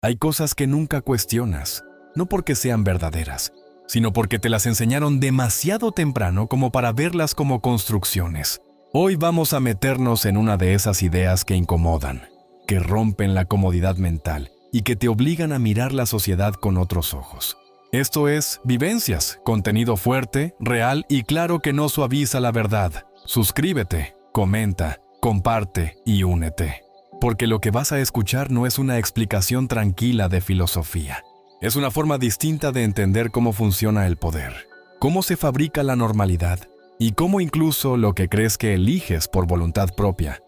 Hay cosas que nunca cuestionas, no porque sean verdaderas, sino porque te las enseñaron demasiado temprano como para verlas como construcciones. Hoy vamos a meternos en una de esas ideas que incomodan, que rompen la comodidad mental y que te obligan a mirar la sociedad con otros ojos. Esto es Vivencias, contenido fuerte, real y claro que no suaviza la verdad. Suscríbete, comenta, comparte y únete. Porque lo que vas a escuchar no es una explicación tranquila de filosofía. Es una forma distinta de entender cómo funciona el poder, cómo se fabrica la normalidad y cómo incluso lo que crees que eliges por voluntad propia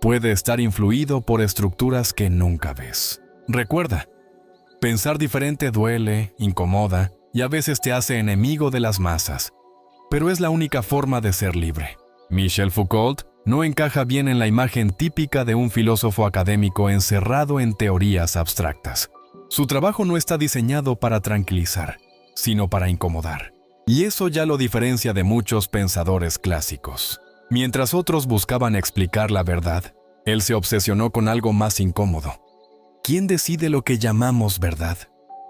puede estar influido por estructuras que nunca ves. Recuerda, pensar diferente duele, incomoda y a veces te hace enemigo de las masas, pero es la única forma de ser libre. Michel Foucault no encaja bien en la imagen típica de un filósofo académico encerrado en teorías abstractas. Su trabajo no está diseñado para tranquilizar, sino para incomodar. Y eso ya lo diferencia de muchos pensadores clásicos. Mientras otros buscaban explicar la verdad, él se obsesionó con algo más incómodo. ¿Quién decide lo que llamamos verdad?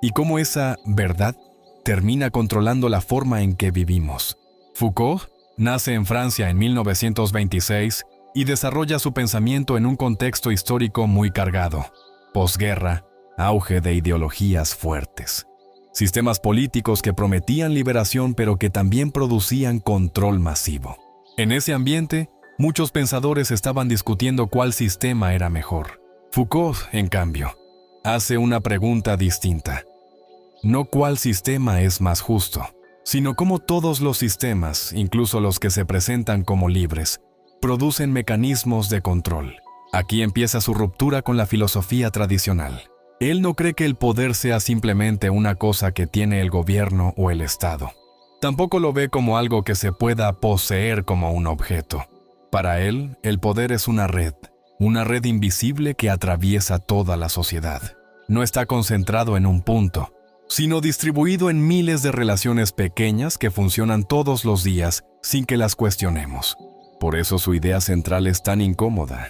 ¿Y cómo esa verdad termina controlando la forma en que vivimos? Foucault nace en Francia en 1926 y desarrolla su pensamiento en un contexto histórico muy cargado. Posguerra, auge de ideologías fuertes. Sistemas políticos que prometían liberación pero que también producían control masivo. En ese ambiente, muchos pensadores estaban discutiendo cuál sistema era mejor. Foucault, en cambio, hace una pregunta distinta. No cuál sistema es más justo, sino cómo todos los sistemas, incluso los que se presentan como libres, producen mecanismos de control. Aquí empieza su ruptura con la filosofía tradicional. Él no cree que el poder sea simplemente una cosa que tiene el gobierno o el Estado. Tampoco lo ve como algo que se pueda poseer como un objeto. Para él, el poder es una red invisible que atraviesa toda la sociedad. No está concentrado en un punto, sino distribuido en miles de relaciones pequeñas que funcionan todos los días sin que las cuestionemos. Por eso su idea central es tan incómoda.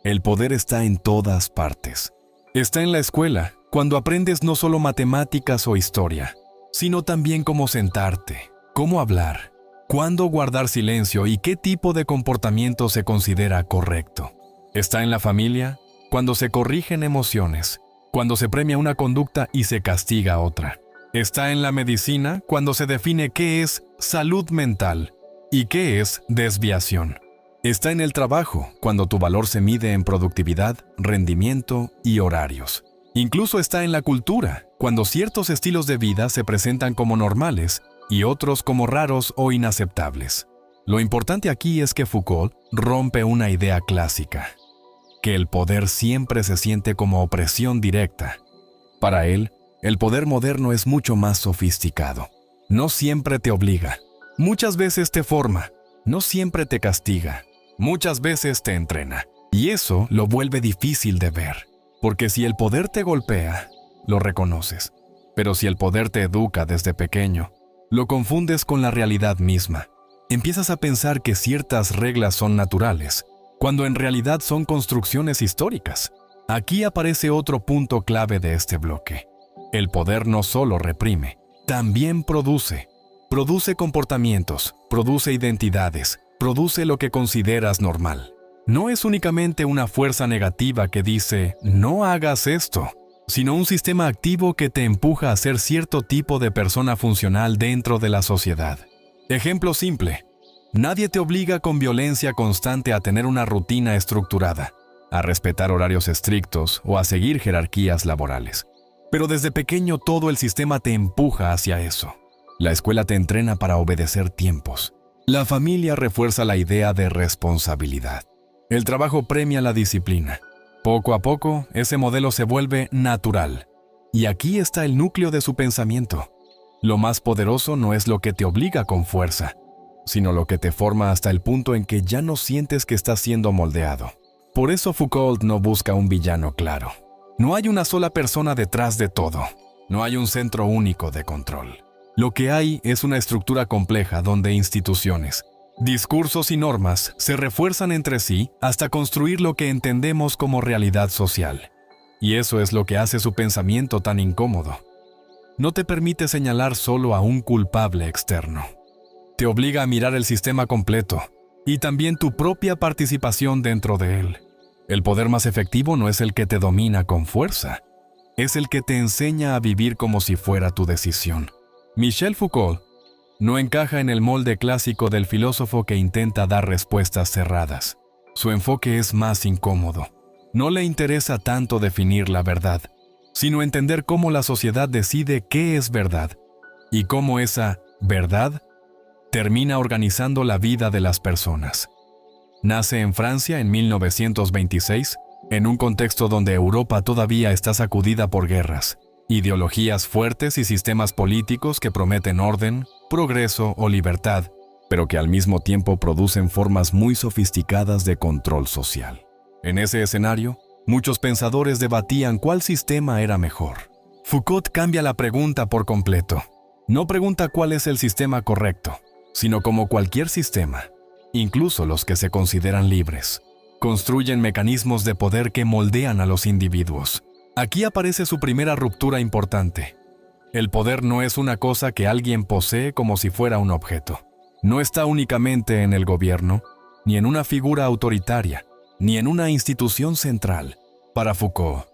El poder está en todas partes. Está en la escuela, cuando aprendes no solo matemáticas o historia, sino también cómo sentarte, cómo hablar, cuándo guardar silencio y qué tipo de comportamiento se considera correcto. Está en la familia, cuando se corrigen emociones, cuando se premia una conducta y se castiga otra. Está en la medicina, cuando se define qué es salud mental y qué es desviación. Está en el trabajo, cuando tu valor se mide en productividad, rendimiento y horarios. Incluso está en la cultura, cuando ciertos estilos de vida se presentan como normales y otros como raros o inaceptables. Lo importante aquí es que Foucault rompe una idea clásica, que el poder siempre se siente como opresión directa. Para él, el poder moderno es mucho más sofisticado. No siempre te obliga, muchas veces te forma, no siempre te castiga. Muchas veces te entrena, y eso lo vuelve difícil de ver, porque si el poder te golpea, lo reconoces, pero si el poder te educa desde pequeño, lo confundes con la realidad misma. Empiezas a pensar que ciertas reglas son naturales, cuando en realidad son construcciones históricas. Aquí aparece otro punto clave de este bloque. El poder no solo reprime, también produce comportamientos, produce identidades, produce lo que consideras normal. No es únicamente una fuerza negativa que dice, no hagas esto, sino un sistema activo que te empuja a ser cierto tipo de persona funcional dentro de la sociedad. Ejemplo simple. Nadie te obliga con violencia constante a tener una rutina estructurada, a respetar horarios estrictos o a seguir jerarquías laborales. Pero desde pequeño todo el sistema te empuja hacia eso. La escuela te entrena para obedecer tiempos. La familia refuerza la idea de responsabilidad. El trabajo premia la disciplina. Poco a poco, ese modelo se vuelve natural. Y aquí está el núcleo de su pensamiento. Lo más poderoso no es lo que te obliga con fuerza, sino lo que te forma hasta el punto en que ya no sientes que estás siendo moldeado. Por eso Foucault no busca un villano claro. No hay una sola persona detrás de todo. No hay un centro único de control. Lo que hay es una estructura compleja donde instituciones, discursos y normas se refuerzan entre sí hasta construir lo que entendemos como realidad social. Y eso es lo que hace su pensamiento tan incómodo. No te permite señalar solo a un culpable externo. Te obliga a mirar el sistema completo y también tu propia participación dentro de él. El poder más efectivo no es el que te domina con fuerza, es el que te enseña a vivir como si fuera tu decisión. Michel Foucault no encaja en el molde clásico del filósofo que intenta dar respuestas cerradas. Su enfoque es más incómodo. No le interesa tanto definir la verdad, sino entender cómo la sociedad decide qué es verdad y cómo esa verdad termina organizando la vida de las personas. Nace en Francia en 1926, en un contexto donde Europa todavía está sacudida por guerras, ideologías fuertes y sistemas políticos que prometen orden, progreso o libertad, pero que al mismo tiempo producen formas muy sofisticadas de control social. En ese escenario, muchos pensadores debatían cuál sistema era mejor. Foucault cambia la pregunta por completo. No pregunta cuál es el sistema correcto, sino como cualquier sistema, incluso los que se consideran libres, construyen mecanismos de poder que moldean a los individuos. Aquí aparece su primera ruptura importante. El poder no es una cosa que alguien posee como si fuera un objeto. No está únicamente en el gobierno, ni en una figura autoritaria, ni en una institución central. Para Foucault,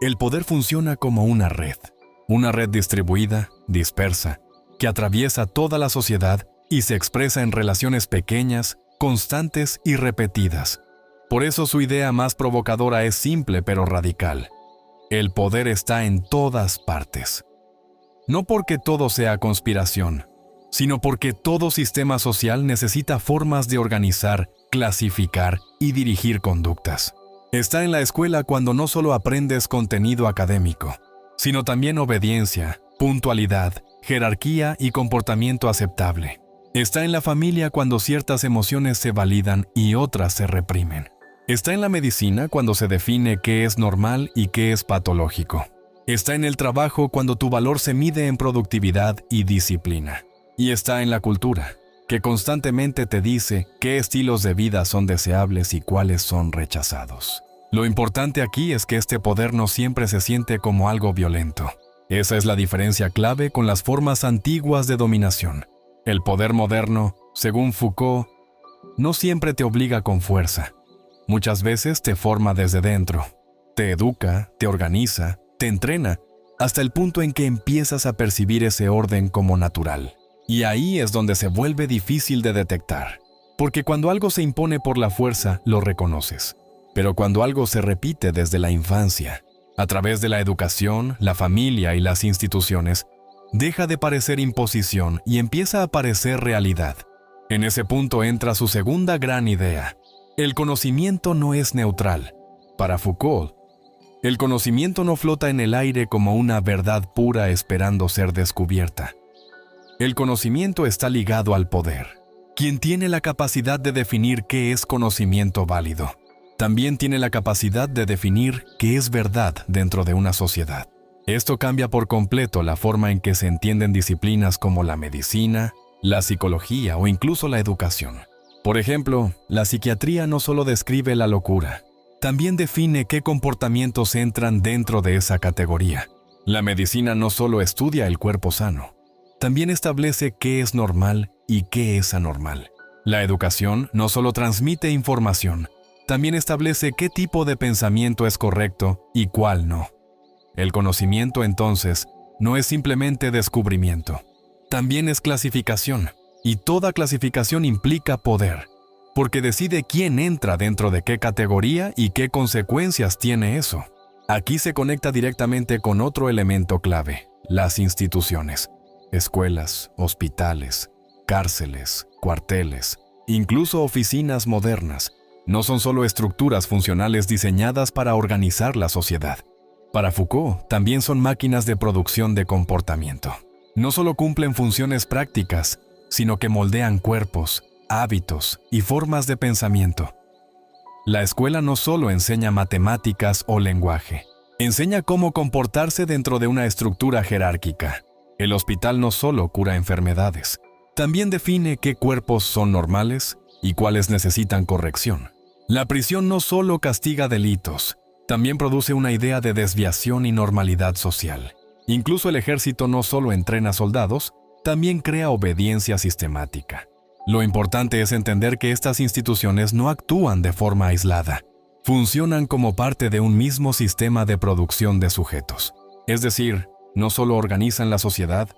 el poder funciona como una red distribuida, dispersa, que atraviesa toda la sociedad y se expresa en relaciones pequeñas, constantes y repetidas. Por eso su idea más provocadora es simple pero radical. El poder está en todas partes. No porque todo sea conspiración, sino porque todo sistema social necesita formas de organizar, clasificar y dirigir conductas. Está en la escuela cuando no solo aprendes contenido académico, sino también obediencia, puntualidad, jerarquía y comportamiento aceptable. Está en la familia cuando ciertas emociones se validan y otras se reprimen. Está en la medicina cuando se define qué es normal y qué es patológico. Está en el trabajo cuando tu valor se mide en productividad y disciplina. Y está en la cultura, que constantemente te dice qué estilos de vida son deseables y cuáles son rechazados. Lo importante aquí es que este poder no siempre se siente como algo violento. Esa es la diferencia clave con las formas antiguas de dominación. El poder moderno, según Foucault, no siempre te obliga con fuerza. Muchas veces te forma desde dentro. Te educa, te organiza, te entrena, hasta el punto en que empiezas a percibir ese orden como natural. Y ahí es donde se vuelve difícil de detectar. Porque cuando algo se impone por la fuerza, lo reconoces. Pero cuando algo se repite desde la infancia, a través de la educación, la familia y las instituciones, deja de parecer imposición y empieza a parecer realidad. En ese punto entra su segunda gran idea. El conocimiento no es neutral. Para Foucault, el conocimiento no flota en el aire como una verdad pura esperando ser descubierta. El conocimiento está ligado al poder. Quien tiene la capacidad de definir qué es conocimiento válido, también tiene la capacidad de definir qué es verdad dentro de una sociedad. Esto cambia por completo la forma en que se entienden disciplinas como la medicina, la psicología o incluso la educación. Por ejemplo, la psiquiatría no solo describe la locura, también define qué comportamientos entran dentro de esa categoría. La medicina no solo estudia el cuerpo sano, también establece qué es normal y qué es anormal. La educación no solo transmite información, también establece qué tipo de pensamiento es correcto y cuál no. El conocimiento, entonces, no es simplemente descubrimiento, también es clasificación, y toda clasificación implica poder, porque decide quién entra dentro de qué categoría y qué consecuencias tiene eso. Aquí se conecta directamente con otro elemento clave, las instituciones. Escuelas, hospitales, cárceles, cuarteles, incluso oficinas modernas, no son solo estructuras funcionales diseñadas para organizar la sociedad. Para Foucault, también son máquinas de producción de comportamiento. No solo cumplen funciones prácticas, sino que moldean cuerpos, hábitos y formas de pensamiento. La escuela no solo enseña matemáticas o lenguaje, enseña cómo comportarse dentro de una estructura jerárquica. El hospital no solo cura enfermedades, también define qué cuerpos son normales y cuáles necesitan corrección. La prisión no solo castiga delitos, También produce una idea de desviación y normalidad social. Incluso el ejército no solo entrena soldados, también crea obediencia sistemática. Lo importante es entender que estas instituciones no actúan de forma aislada. Funcionan como parte de un mismo sistema de producción de sujetos. Es decir, no solo organizan la sociedad,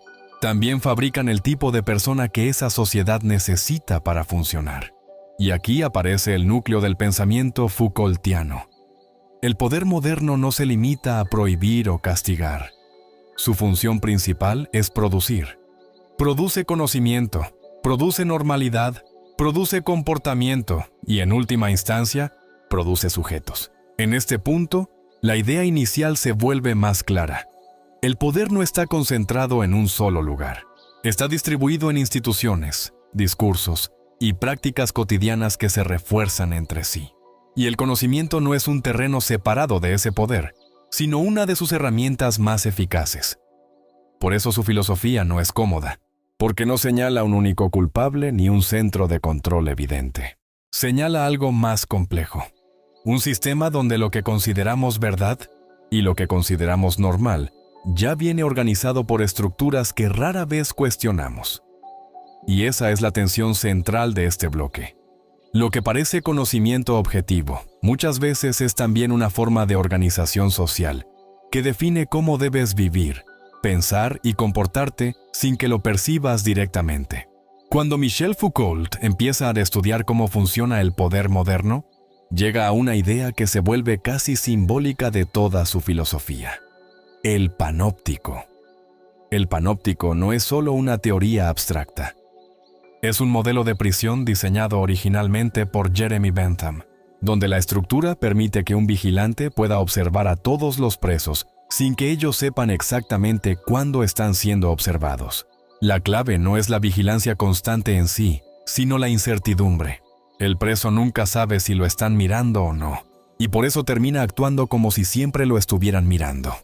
también fabrican el tipo de persona que esa sociedad necesita para funcionar. Y aquí aparece el núcleo del pensamiento Foucaultiano. El poder moderno no se limita a prohibir o castigar. Su función principal es producir. Produce conocimiento, produce normalidad, produce comportamiento y, en última instancia, produce sujetos. En este punto, la idea inicial se vuelve más clara. El poder no está concentrado en un solo lugar. Está distribuido en instituciones, discursos y prácticas cotidianas que se refuerzan entre sí. Y el conocimiento no es un terreno separado de ese poder, sino una de sus herramientas más eficaces. Por eso su filosofía no es cómoda, porque no señala un único culpable ni un centro de control evidente. Señala algo más complejo. Un sistema donde lo que consideramos verdad y lo que consideramos normal ya viene organizado por estructuras que rara vez cuestionamos. Y esa es la tensión central de este bloque. Lo que parece conocimiento objetivo, muchas veces es también una forma de organización social, que define cómo debes vivir, pensar y comportarte sin que lo percibas directamente. Cuando Michel Foucault empieza a estudiar cómo funciona el poder moderno, llega a una idea que se vuelve casi simbólica de toda su filosofía: el panóptico. El panóptico no es solo una teoría abstracta. Es un modelo de prisión diseñado originalmente por Jeremy Bentham, donde la estructura permite que un vigilante pueda observar a todos los presos sin que ellos sepan exactamente cuándo están siendo observados. La clave no es la vigilancia constante en sí, sino la incertidumbre. El preso nunca sabe si lo están mirando o no, y por eso termina actuando como si siempre lo estuvieran mirando.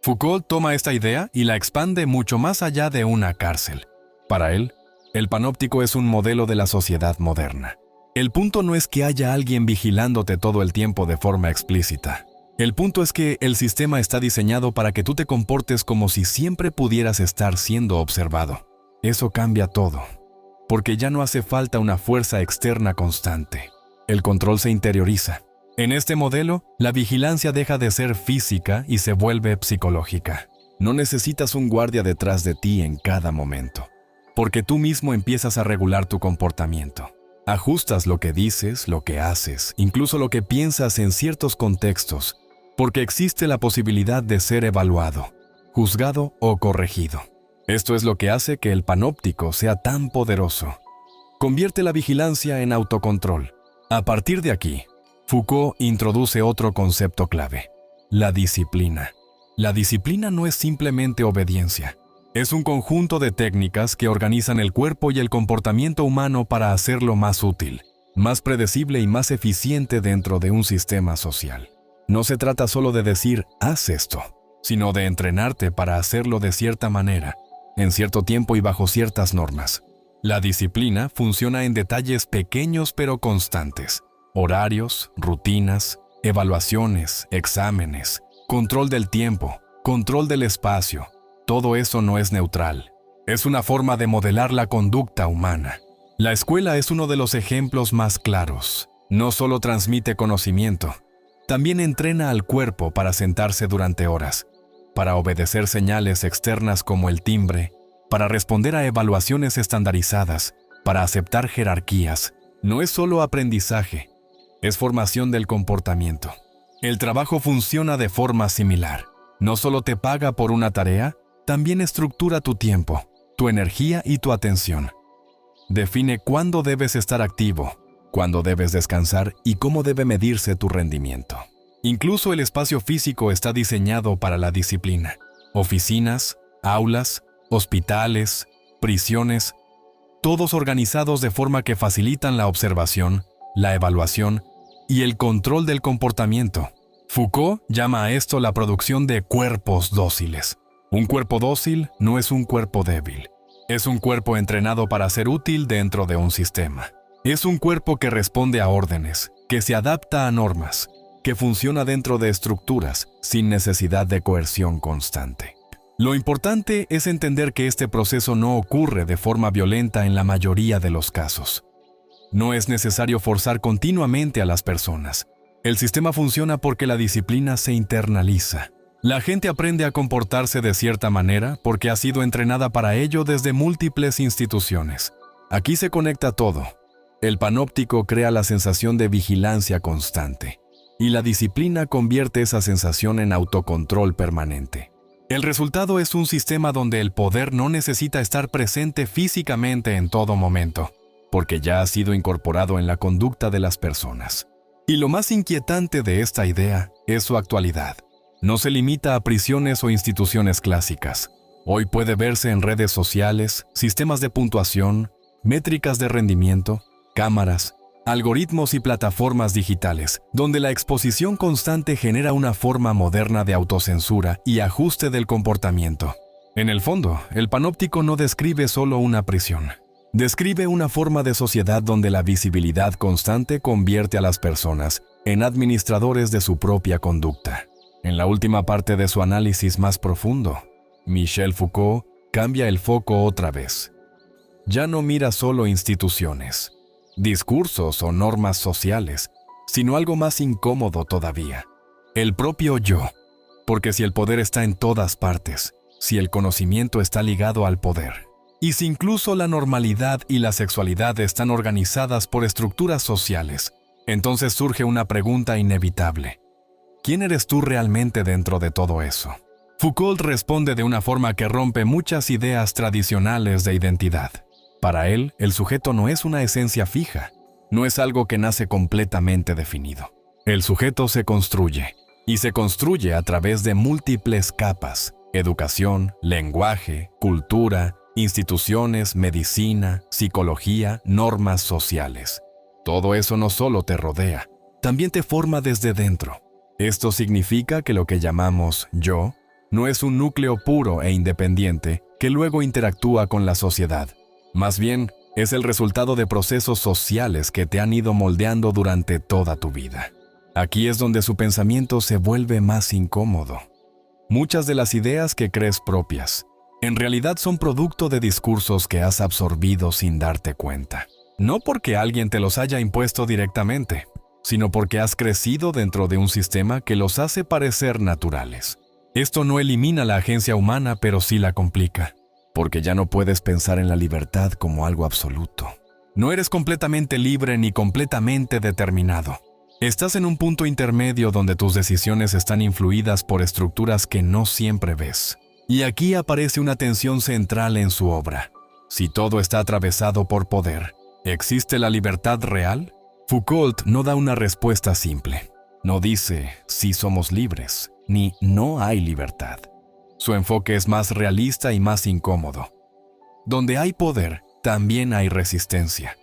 Foucault toma esta idea y la expande mucho más allá de una cárcel. Para él, el panóptico es un modelo de la sociedad moderna. El punto no es que haya alguien vigilándote todo el tiempo de forma explícita. El punto es que el sistema está diseñado para que tú te comportes como si siempre pudieras estar siendo observado. Eso cambia todo, porque ya no hace falta una fuerza externa constante. El control se interioriza. En este modelo, la vigilancia deja de ser física y se vuelve psicológica. No necesitas un guardia detrás de ti en cada momento, porque tú mismo empiezas a regular tu comportamiento. Ajustas lo que dices, lo que haces, incluso lo que piensas en ciertos contextos, porque existe la posibilidad de ser evaluado, juzgado o corregido. Esto es lo que hace que el panóptico sea tan poderoso. Convierte la vigilancia en autocontrol. A partir de aquí, Foucault introduce otro concepto clave: la disciplina. La disciplina no es simplemente obediencia. Es un conjunto de técnicas que organizan el cuerpo y el comportamiento humano para hacerlo más útil, más predecible y más eficiente dentro de un sistema social. No se trata solo de decir, haz esto, sino de entrenarte para hacerlo de cierta manera, en cierto tiempo y bajo ciertas normas. La disciplina funciona en detalles pequeños pero constantes: horarios, rutinas, evaluaciones, exámenes, control del tiempo, control del espacio. Todo eso no es neutral. Es una forma de modelar la conducta humana. La escuela es uno de los ejemplos más claros. No solo transmite conocimiento, también entrena al cuerpo para sentarse durante horas, para obedecer señales externas como el timbre, para responder a evaluaciones estandarizadas, para aceptar jerarquías. No es solo aprendizaje, es formación del comportamiento. El trabajo funciona de forma similar. No solo te paga por una tarea, también estructura tu tiempo, tu energía y tu atención. Define cuándo debes estar activo, cuándo debes descansar y cómo debe medirse tu rendimiento. Incluso el espacio físico está diseñado para la disciplina. Oficinas, aulas, hospitales, prisiones, todos organizados de forma que facilitan la observación, la evaluación y el control del comportamiento. Foucault llama a esto la producción de cuerpos dóciles. Un cuerpo dócil no es un cuerpo débil. Es un cuerpo entrenado para ser útil dentro de un sistema. Es un cuerpo que responde a órdenes, que se adapta a normas, que funciona dentro de estructuras sin necesidad de coerción constante. Lo importante es entender que este proceso no ocurre de forma violenta en la mayoría de los casos. No es necesario forzar continuamente a las personas. El sistema funciona porque la disciplina se internaliza. La gente aprende a comportarse de cierta manera porque ha sido entrenada para ello desde múltiples instituciones. Aquí se conecta todo. El panóptico crea la sensación de vigilancia constante, y la disciplina convierte esa sensación en autocontrol permanente. El resultado es un sistema donde el poder no necesita estar presente físicamente en todo momento, porque ya ha sido incorporado en la conducta de las personas. Y lo más inquietante de esta idea es su actualidad. No se limita a prisiones o instituciones clásicas. Hoy puede verse en redes sociales, sistemas de puntuación, métricas de rendimiento, cámaras, algoritmos y plataformas digitales, donde la exposición constante genera una forma moderna de autocensura y ajuste del comportamiento. En el fondo, el panóptico no describe solo una prisión. Describe una forma de sociedad donde la visibilidad constante convierte a las personas en administradores de su propia conducta. En la última parte de su análisis más profundo, Michel Foucault cambia el foco otra vez. Ya no mira solo instituciones, discursos o normas sociales, sino algo más incómodo todavía, el propio yo. Porque si el poder está en todas partes, si el conocimiento está ligado al poder, y si incluso la normalidad y la sexualidad están organizadas por estructuras sociales, entonces surge una pregunta inevitable. ¿Quién eres tú realmente dentro de todo eso? Foucault responde de una forma que rompe muchas ideas tradicionales de identidad. Para él, el sujeto no es una esencia fija, no es algo que nace completamente definido. El sujeto se construye, y se construye a través de múltiples capas: educación, lenguaje, cultura, instituciones, medicina, psicología, normas sociales. Todo eso no solo te rodea, también te forma desde dentro. Esto significa que lo que llamamos yo no es un núcleo puro e independiente que luego interactúa con la sociedad. Más bien, es el resultado de procesos sociales que te han ido moldeando durante toda tu vida. Aquí es donde su pensamiento se vuelve más incómodo. Muchas de las ideas que crees propias, en realidad son producto de discursos que has absorbido sin darte cuenta. No porque alguien te los haya impuesto directamente, sino porque has crecido dentro de un sistema que los hace parecer naturales. Esto no elimina la agencia humana, pero sí la complica, porque ya no puedes pensar en la libertad como algo absoluto. No eres completamente libre ni completamente determinado. Estás en un punto intermedio donde tus decisiones están influidas por estructuras que no siempre ves. Y aquí aparece una tensión central en su obra. Si todo está atravesado por poder, ¿existe la libertad real? Foucault no da una respuesta simple. No dice sí somos libres, ni no hay libertad. Su enfoque es más realista y más incómodo. Donde hay poder, también hay resistencia.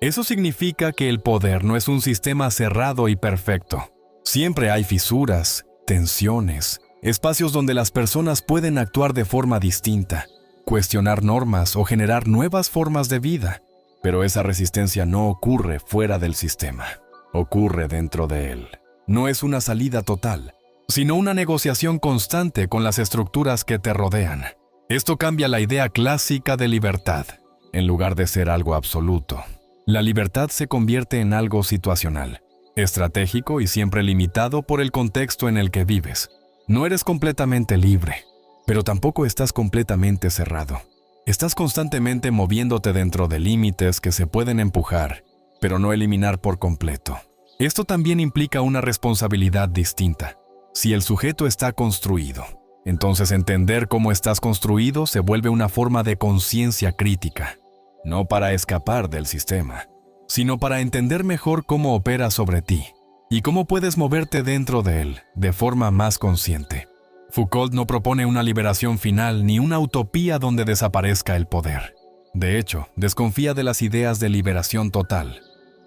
Eso significa que el poder no es un sistema cerrado y perfecto. Siempre hay fisuras, tensiones, espacios donde las personas pueden actuar de forma distinta, cuestionar normas o generar nuevas formas de vida. Pero esa resistencia no ocurre fuera del sistema, ocurre dentro de él. No es una salida total, sino una negociación constante con las estructuras que te rodean. Esto cambia la idea clásica de libertad. En lugar de ser algo absoluto, la libertad se convierte en algo situacional, estratégico y siempre limitado por el contexto en el que vives. No eres completamente libre, pero tampoco estás completamente cerrado. Estás constantemente moviéndote dentro de límites que se pueden empujar, pero no eliminar por completo. Esto también implica una responsabilidad distinta. Si el sujeto está construido, entonces entender cómo estás construido se vuelve una forma de conciencia crítica, no para escapar del sistema, sino para entender mejor cómo opera sobre ti y cómo puedes moverte dentro de él de forma más consciente. Foucault no propone una liberación final ni una utopía donde desaparezca el poder. De hecho, desconfía de las ideas de liberación total,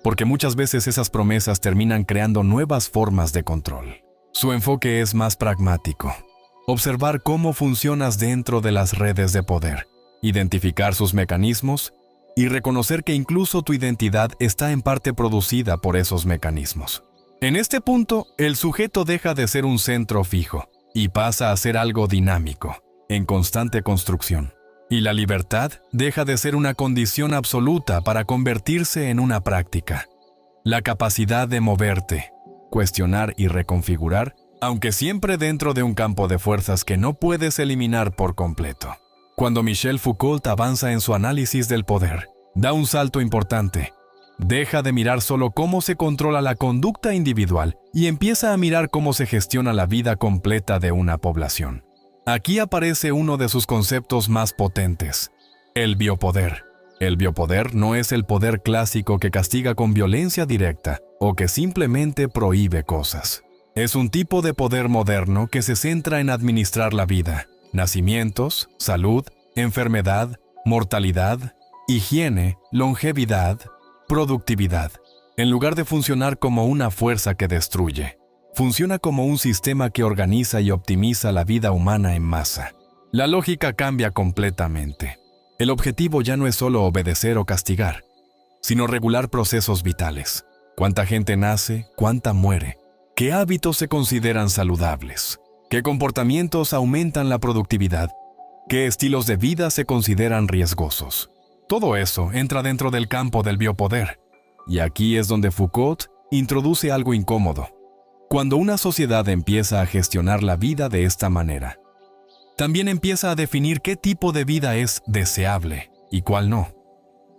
porque muchas veces esas promesas terminan creando nuevas formas de control. Su enfoque es más pragmático. Observar cómo funcionas dentro de las redes de poder, identificar sus mecanismos y reconocer que incluso tu identidad está en parte producida por esos mecanismos. En este punto, el sujeto deja de ser un centro fijo y pasa a ser algo dinámico, en constante construcción. Y la libertad deja de ser una condición absoluta para convertirse en una práctica. La capacidad de moverte, cuestionar y reconfigurar, aunque siempre dentro de un campo de fuerzas que no puedes eliminar por completo. Cuando Michel Foucault avanza en su análisis del poder, da un salto importante. Deja de mirar solo cómo se controla la conducta individual y empieza a mirar cómo se gestiona la vida completa de una población. Aquí aparece uno de sus conceptos más potentes, el biopoder. El biopoder no es el poder clásico que castiga con violencia directa o que simplemente prohíbe cosas. Es un tipo de poder moderno que se centra en administrar la vida, nacimientos, salud, enfermedad, mortalidad, higiene, longevidad, productividad. En lugar de funcionar como una fuerza que destruye, funciona como un sistema que organiza y optimiza la vida humana en masa. La lógica cambia completamente. El objetivo ya no es solo obedecer o castigar, sino regular procesos vitales. ¿Cuánta gente nace? ¿Cuánta muere? ¿Qué hábitos se consideran saludables? ¿Qué comportamientos aumentan la productividad? ¿Qué estilos de vida se consideran riesgosos? Todo eso entra dentro del campo del biopoder. Y aquí es donde Foucault introduce algo incómodo. Cuando una sociedad empieza a gestionar la vida de esta manera, también empieza a definir qué tipo de vida es deseable y cuál no.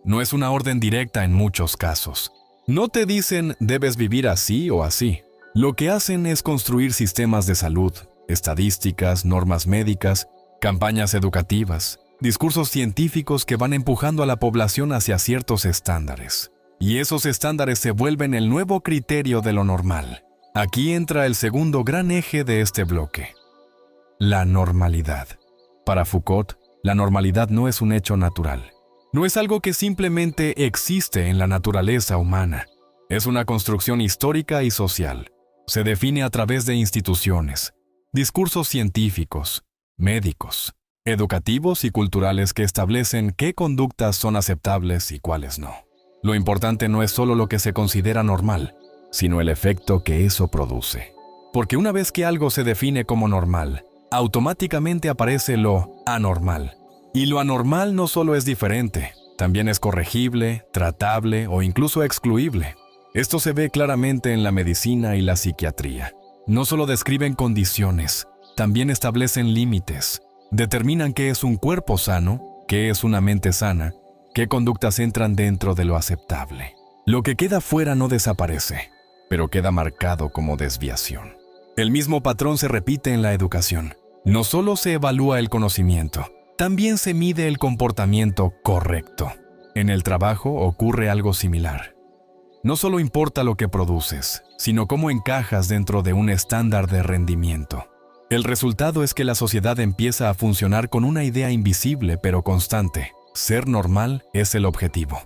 No es una orden directa en muchos casos. No te dicen debes vivir así o así. Lo que hacen es construir sistemas de salud, estadísticas, normas médicas, campañas educativas, discursos científicos que van empujando a la población hacia ciertos estándares. Y esos estándares se vuelven el nuevo criterio de lo normal. Aquí entra el segundo gran eje de este bloque: la normalidad. Para Foucault, la normalidad no es un hecho natural. No es algo que simplemente existe en la naturaleza humana. Es una construcción histórica y social. Se define a través de instituciones, discursos científicos, médicos, educativos y culturales que establecen qué conductas son aceptables y cuáles no. Lo importante no es solo lo que se considera normal, sino el efecto que eso produce. Porque una vez que algo se define como normal, automáticamente aparece lo anormal. Y lo anormal no solo es diferente, también es corregible, tratable o incluso excluible. Esto se ve claramente en la medicina y la psiquiatría. No solo describen condiciones, también establecen límites. Determinan qué es un cuerpo sano, qué es una mente sana, qué conductas entran dentro de lo aceptable. Lo que queda fuera no desaparece, pero queda marcado como desviación. El mismo patrón se repite en la educación. No solo se evalúa el conocimiento, también se mide el comportamiento correcto. En el trabajo ocurre algo similar. No solo importa lo que produces, sino cómo encajas dentro de un estándar de rendimiento. El resultado es que la sociedad empieza a funcionar con una idea invisible pero constante. Ser normal es el objetivo.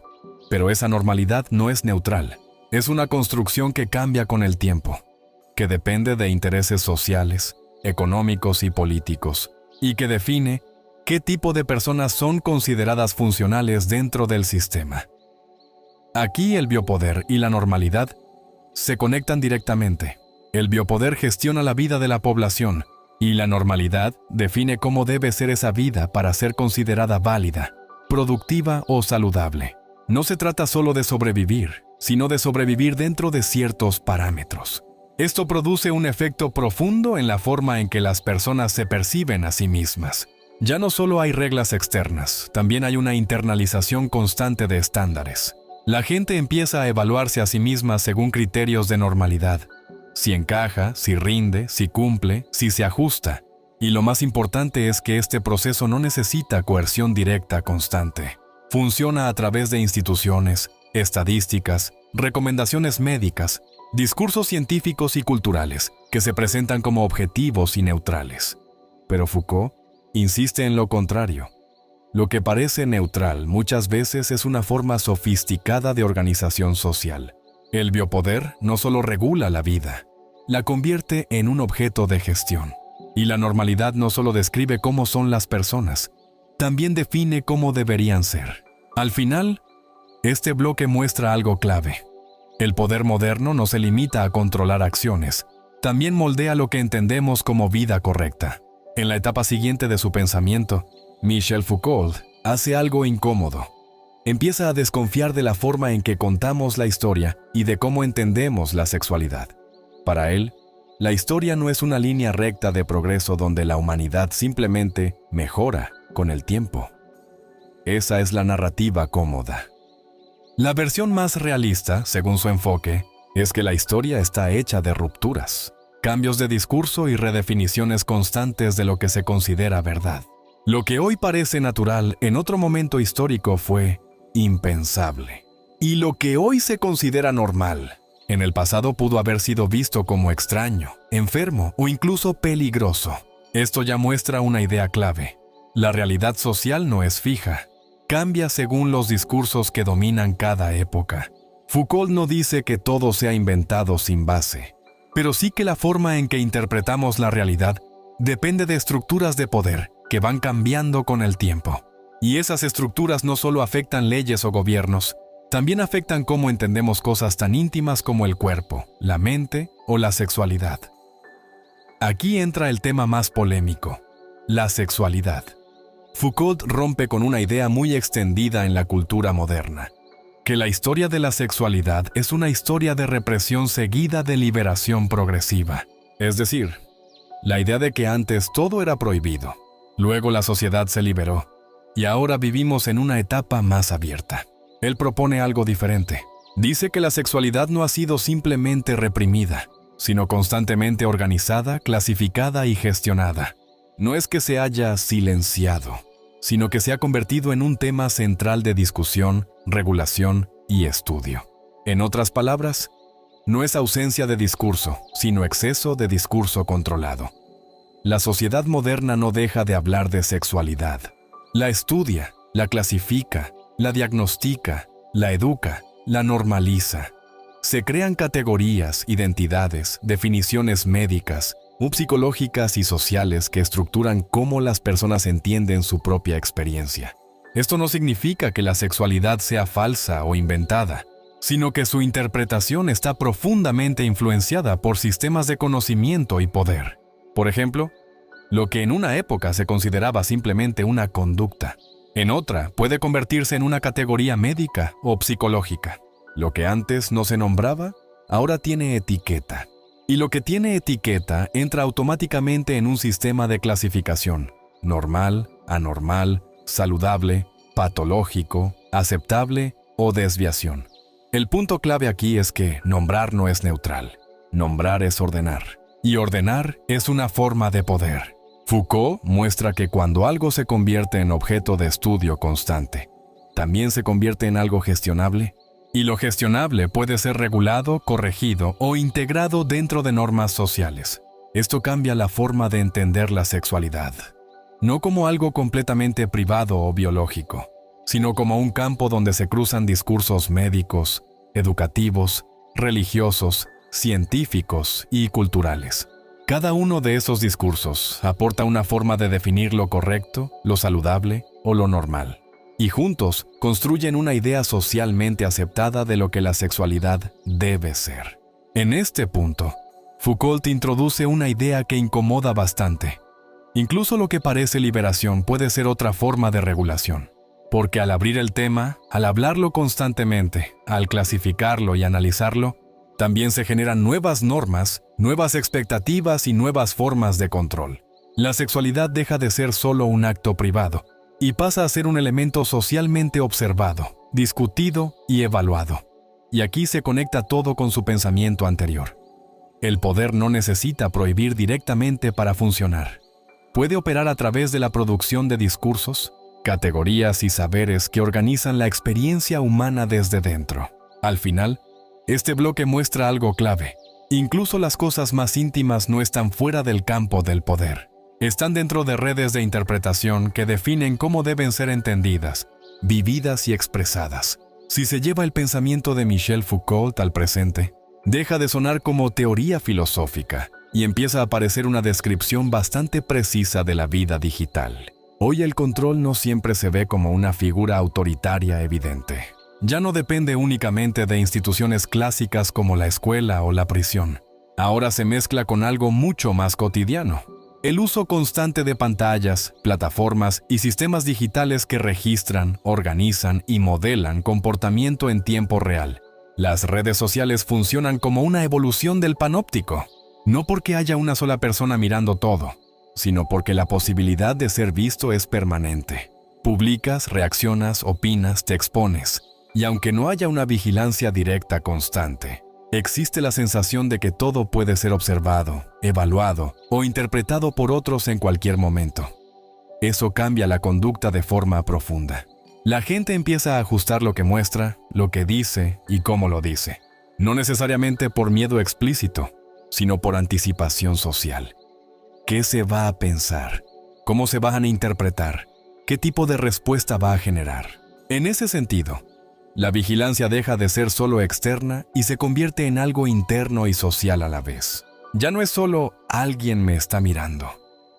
Pero esa normalidad no es neutral. Es una construcción que cambia con el tiempo, que depende de intereses sociales, económicos y políticos, y que define qué tipo de personas son consideradas funcionales dentro del sistema. Aquí el biopoder y la normalidad se conectan directamente. El biopoder gestiona la vida de la población y la normalidad define cómo debe ser esa vida para ser considerada válida, productiva o saludable. No se trata solo de sobrevivir, sino de sobrevivir dentro de ciertos parámetros. Esto produce un efecto profundo en la forma en que las personas se perciben a sí mismas. Ya no solo hay reglas externas, también hay una internalización constante de estándares. La gente empieza a evaluarse a sí misma según criterios de normalidad. Si encaja, si rinde, si cumple, si se ajusta. Y lo más importante es que este proceso no necesita coerción directa constante. Funciona a través de instituciones, estadísticas, recomendaciones médicas, discursos científicos y culturales que se presentan como objetivos y neutrales. Pero Foucault insiste en lo contrario. Lo que parece neutral muchas veces es una forma sofisticada de organización social. El biopoder no solo regula la vida, la convierte en un objeto de gestión. Y la normalidad no solo describe cómo son las personas, también define cómo deberían ser. Al final, este bloque muestra algo clave. El poder moderno no se limita a controlar acciones, también moldea lo que entendemos como vida correcta. En la etapa siguiente de su pensamiento, Michel Foucault hace algo incómodo. Empieza a desconfiar de la forma en que contamos la historia y de cómo entendemos la sexualidad. Para él, la historia no es una línea recta de progreso donde la humanidad simplemente mejora con el tiempo. Esa es la narrativa cómoda. La versión más realista, según su enfoque, es que la historia está hecha de rupturas, cambios de discurso y redefiniciones constantes de lo que se considera verdad. Lo que hoy parece natural en otro momento histórico fue impensable. Y lo que hoy se considera normal, en el pasado pudo haber sido visto como extraño, enfermo o incluso peligroso. Esto ya muestra una idea clave. La realidad social no es fija. Cambia según los discursos que dominan cada época. Foucault no dice que todo sea inventado sin base, pero sí que la forma en que interpretamos la realidad depende de estructuras de poder que van cambiando con el tiempo. Y esas estructuras no solo afectan leyes o gobiernos, también afectan cómo entendemos cosas tan íntimas como el cuerpo, la mente o la sexualidad. Aquí entra el tema más polémico, la sexualidad. Foucault rompe con una idea muy extendida en la cultura moderna, que la historia de la sexualidad es una historia de represión seguida de liberación progresiva. Es decir, la idea de que antes todo era prohibido, luego la sociedad se liberó, y ahora vivimos en una etapa más abierta. Él propone algo diferente. Dice que la sexualidad no ha sido simplemente reprimida, sino constantemente organizada, clasificada y gestionada. No es que se haya silenciado, sino que se ha convertido en un tema central de discusión, regulación y estudio. En otras palabras, no es ausencia de discurso, sino exceso de discurso controlado. La sociedad moderna no deja de hablar de sexualidad. La estudia, la clasifica, la diagnostica, la educa, la normaliza. Se crean categorías, identidades, definiciones médicas, psicológicas y sociales que estructuran cómo las personas entienden su propia experiencia. Esto no significa que la sexualidad sea falsa o inventada, sino que su interpretación está profundamente influenciada por sistemas de conocimiento y poder. Por ejemplo, lo que en una época se consideraba simplemente una conducta, en otra puede convertirse en una categoría médica o psicológica. Lo que antes no se nombraba, ahora tiene etiqueta. Y lo que tiene etiqueta entra automáticamente en un sistema de clasificación: normal, anormal, saludable, patológico, aceptable o desviación. El punto clave aquí es que nombrar no es neutral. Nombrar es ordenar. Y ordenar es una forma de poder. Foucault muestra que cuando algo se convierte en objeto de estudio constante, también se convierte en algo gestionable. Y lo gestionable puede ser regulado, corregido o integrado dentro de normas sociales. Esto cambia la forma de entender la sexualidad, no como algo completamente privado o biológico, sino como un campo donde se cruzan discursos médicos, educativos, religiosos, científicos y culturales. Cada uno de esos discursos aporta una forma de definir lo correcto, lo saludable o lo normal. Y juntos construyen una idea socialmente aceptada de lo que la sexualidad debe ser. En este punto, Foucault introduce una idea que incomoda bastante. Incluso lo que parece liberación puede ser otra forma de regulación. Porque al abrir el tema, al hablarlo constantemente, al clasificarlo y analizarlo, también se generan nuevas normas, nuevas expectativas y nuevas formas de control. La sexualidad deja de ser solo un acto privado y pasa a ser un elemento socialmente observado, discutido y evaluado. Y aquí se conecta todo con su pensamiento anterior. El poder no necesita prohibir directamente para funcionar. Puede operar a través de la producción de discursos, categorías y saberes que organizan la experiencia humana desde dentro. Al final, este bloque muestra algo clave. Incluso las cosas más íntimas no están fuera del campo del poder. Están dentro de redes de interpretación que definen cómo deben ser entendidas, vividas y expresadas. Si se lleva el pensamiento de Michel Foucault al presente, deja de sonar como teoría filosófica y empieza a aparecer una descripción bastante precisa de la vida digital. Hoy el control no siempre se ve como una figura autoritaria evidente. ya no depende únicamente de instituciones clásicas como la escuela o la prisión. Ahora se mezcla con algo mucho más cotidiano: el uso constante de pantallas, plataformas y sistemas digitales que registran, organizan y modelan comportamiento en tiempo real. Las redes sociales funcionan como una evolución del panóptico, no porque haya una sola persona mirando todo, sino porque la posibilidad de ser visto es permanente. Publicas, reaccionas, opinas, te expones, y aunque no haya una vigilancia directa constante, existe la sensación de que todo puede ser observado, evaluado o interpretado por otros en cualquier momento. Eso cambia la conducta de forma profunda. La gente empieza a ajustar lo que muestra, lo que dice y cómo lo dice. No necesariamente por miedo explícito, sino por anticipación social. ¿Qué se va a pensar? ¿Cómo se van a interpretar? ¿Qué tipo de respuesta va a generar? En ese sentido, la vigilancia deja de ser solo externa y se convierte en algo interno y social a la vez. Ya no es solo alguien me está mirando,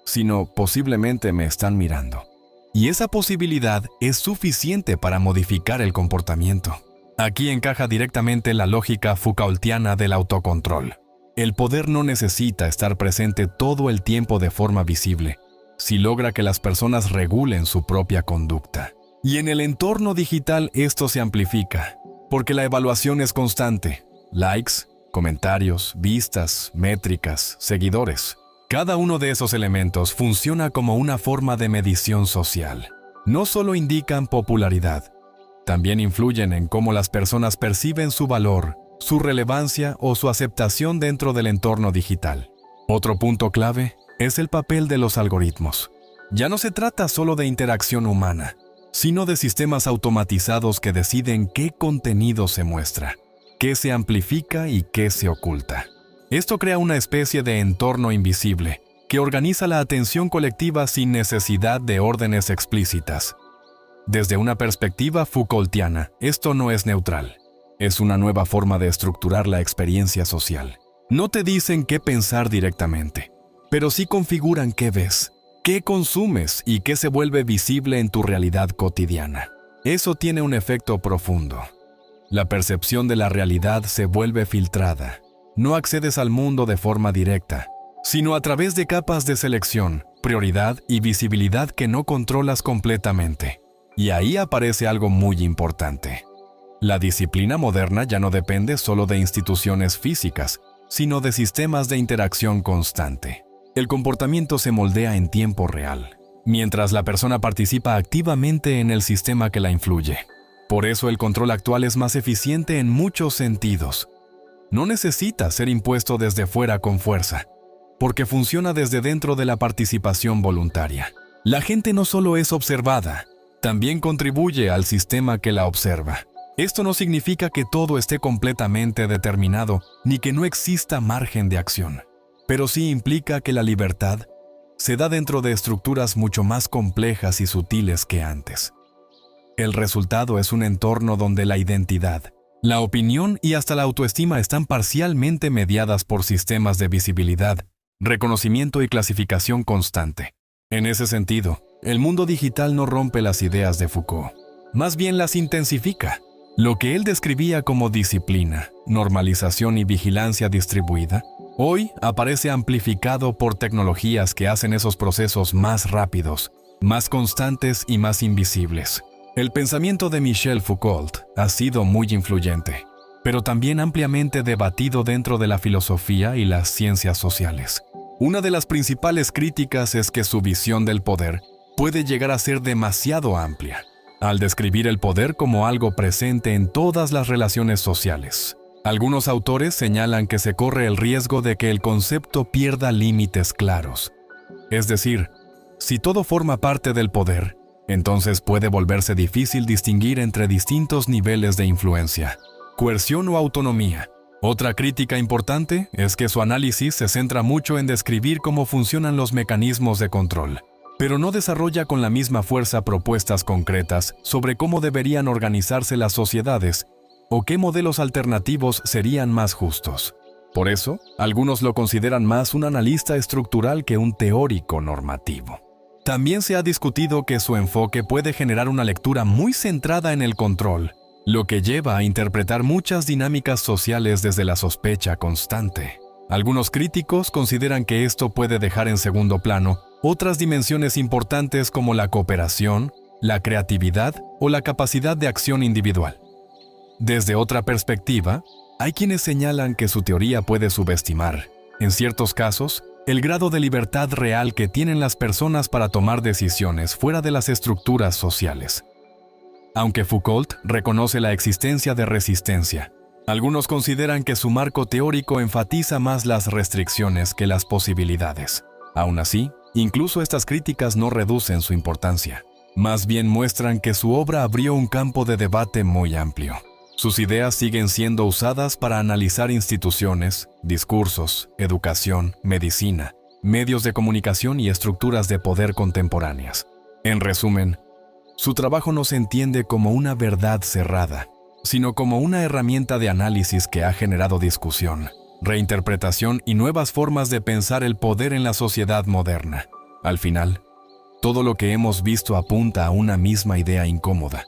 sino posiblemente me están mirando. Y esa posibilidad es suficiente para modificar el comportamiento. Aquí encaja directamente la lógica Foucaultiana del autocontrol. El poder no necesita estar presente todo el tiempo de forma visible, si logra que las personas regulen su propia conducta. Y en el entorno digital esto se amplifica, porque la evaluación es constante. Likes, comentarios, vistas, métricas, seguidores. Cada uno de esos elementos funciona como una forma de medición social. No solo indican popularidad, también influyen en cómo las personas perciben su valor, su relevancia o su aceptación dentro del entorno digital. Otro punto clave es el papel de los algoritmos. Ya no se trata solo de interacción humana, sino de sistemas automatizados que deciden qué contenido se muestra, qué se amplifica y qué se oculta. Esto crea una especie de entorno invisible que organiza la atención colectiva sin necesidad de órdenes explícitas. Desde una perspectiva Foucaultiana, esto no es neutral. Es una nueva forma de estructurar la experiencia social. No te dicen qué pensar directamente, pero sí configuran qué ves, qué consumes y qué se vuelve visible en tu realidad cotidiana. Eso tiene un efecto profundo. La percepción de la realidad se vuelve filtrada. No accedes al mundo de forma directa, sino a través de capas de selección, prioridad y visibilidad que no controlas completamente. Y ahí aparece algo muy importante. La disciplina moderna ya no depende solo de instituciones físicas, sino de sistemas de interacción constante. El comportamiento se moldea en tiempo real, mientras la persona participa activamente en el sistema que la influye. Por eso el control actual es más eficiente en muchos sentidos. No necesita ser impuesto desde fuera con fuerza, porque funciona desde dentro de la participación voluntaria. La gente no solo es observada, también contribuye al sistema que la observa. Esto no significa que todo esté completamente determinado, ni que no exista margen de acción, pero sí implica que la libertad se da dentro de estructuras mucho más complejas y sutiles que antes. El resultado es un entorno donde la identidad, la opinión y hasta la autoestima están parcialmente mediadas por sistemas de visibilidad, reconocimiento y clasificación constante. En ese sentido, el mundo digital no rompe las ideas de Foucault, más bien las intensifica. Lo que él describía como disciplina, normalización y vigilancia distribuida, hoy aparece amplificado por tecnologías que hacen esos procesos más rápidos, más constantes y más invisibles. El pensamiento de Michel Foucault ha sido muy influyente, pero también ampliamente debatido dentro de la filosofía y las ciencias sociales. Una de las principales críticas es que su visión del poder puede llegar a ser demasiado amplia, al describir el poder como algo presente en todas las relaciones sociales. Algunos autores señalan que se corre el riesgo de que el concepto pierda límites claros. Es decir, si todo forma parte del poder, entonces puede volverse difícil distinguir entre distintos niveles de influencia, coerción o autonomía. Otra crítica importante es que su análisis se centra mucho en describir cómo funcionan los mecanismos de control, pero no desarrolla con la misma fuerza propuestas concretas sobre cómo deberían organizarse las sociedades o qué modelos alternativos serían más justos. Por eso, algunos lo consideran más un analista estructural que un teórico normativo. También se ha discutido que su enfoque puede generar una lectura muy centrada en el control, lo que lleva a interpretar muchas dinámicas sociales desde la sospecha constante. Algunos críticos consideran que esto puede dejar en segundo plano otras dimensiones importantes como la cooperación, la creatividad o la capacidad de acción individual. Desde otra perspectiva, hay quienes señalan que su teoría puede subestimar, en ciertos casos, el grado de libertad real que tienen las personas para tomar decisiones fuera de las estructuras sociales. Aunque Foucault reconoce la existencia de resistencia, algunos consideran que su marco teórico enfatiza más las restricciones que las posibilidades. Aún así, incluso estas críticas no reducen su importancia. Más bien muestran que su obra abrió un campo de debate muy amplio. Sus ideas siguen siendo usadas para analizar instituciones, discursos, educación, medicina, medios de comunicación y estructuras de poder contemporáneas. En resumen, su trabajo no se entiende como una verdad cerrada, sino como una herramienta de análisis que ha generado discusión, reinterpretación y nuevas formas de pensar el poder en la sociedad moderna. Al final, todo lo que hemos visto apunta a una misma idea incómoda.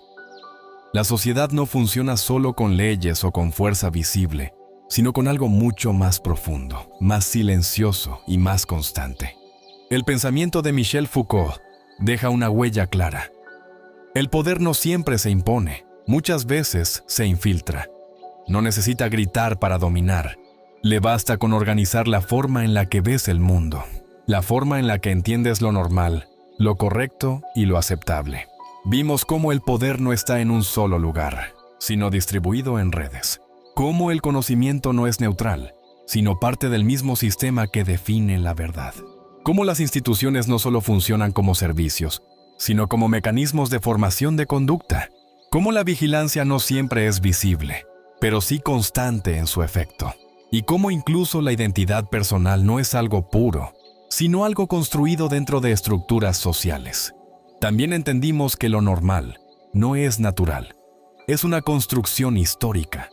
La sociedad no funciona solo con leyes o con fuerza visible, sino con algo mucho más profundo, más silencioso y más constante. El pensamiento de Michel Foucault deja una huella clara. El poder no siempre se impone, muchas veces se infiltra. No necesita gritar para dominar. Le basta con organizar la forma en la que ves el mundo, la forma en la que entiendes lo normal, lo correcto y lo aceptable. Vimos cómo el poder no está en un solo lugar, sino distribuido en redes. Cómo el conocimiento no es neutral, sino parte del mismo sistema que define la verdad. Cómo las instituciones no solo funcionan como servicios, sino como mecanismos de formación de conducta. Cómo la vigilancia no siempre es visible, pero sí constante en su efecto. Y cómo incluso la identidad personal no es algo puro, sino algo construido dentro de estructuras sociales. También entendimos que lo normal no es natural, es una construcción histórica.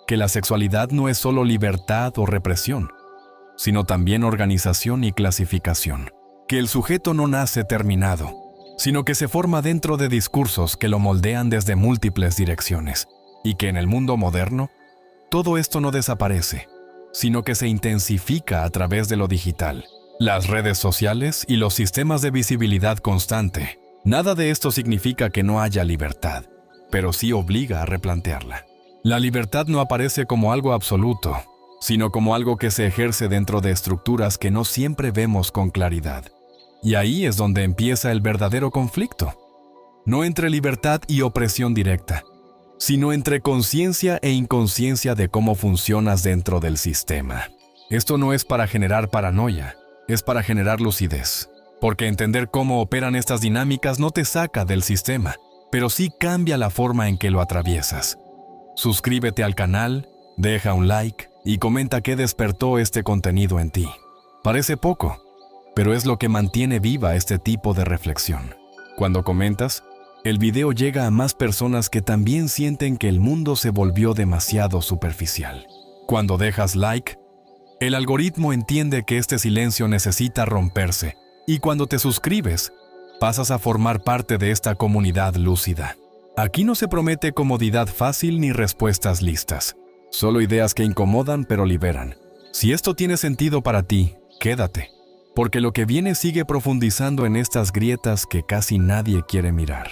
Que la sexualidad no es solo libertad o represión, sino también organización y clasificación. Que el sujeto no nace terminado, sino que se forma dentro de discursos que lo moldean desde múltiples direcciones. Y que en el mundo moderno, todo esto no desaparece, sino que se intensifica a través de lo digital, las redes sociales y los sistemas de visibilidad constante. Nada de esto significa que no haya libertad, pero sí obliga a replantearla. La libertad no aparece como algo absoluto, sino como algo que se ejerce dentro de estructuras que no siempre vemos con claridad. Y ahí es donde empieza el verdadero conflicto. No entre libertad y opresión directa, sino entre conciencia e inconsciencia de cómo funcionas dentro del sistema. Esto no es para generar paranoia, es para generar lucidez, porque entender cómo operan estas dinámicas no te saca del sistema, pero sí cambia la forma en que lo atraviesas. Suscríbete al canal, deja un like y comenta qué despertó este contenido en ti. Parece poco, pero es lo que mantiene viva este tipo de reflexión. Cuando comentas, el video llega a más personas que también sienten que el mundo se volvió demasiado superficial. Cuando dejas like, el algoritmo entiende que este silencio necesita romperse, y cuando te suscribes, pasas a formar parte de esta comunidad lúcida. Aquí no se promete comodidad fácil ni respuestas listas, solo ideas que incomodan pero liberan. Si esto tiene sentido para ti, quédate, porque lo que viene sigue profundizando en estas grietas que casi nadie quiere mirar.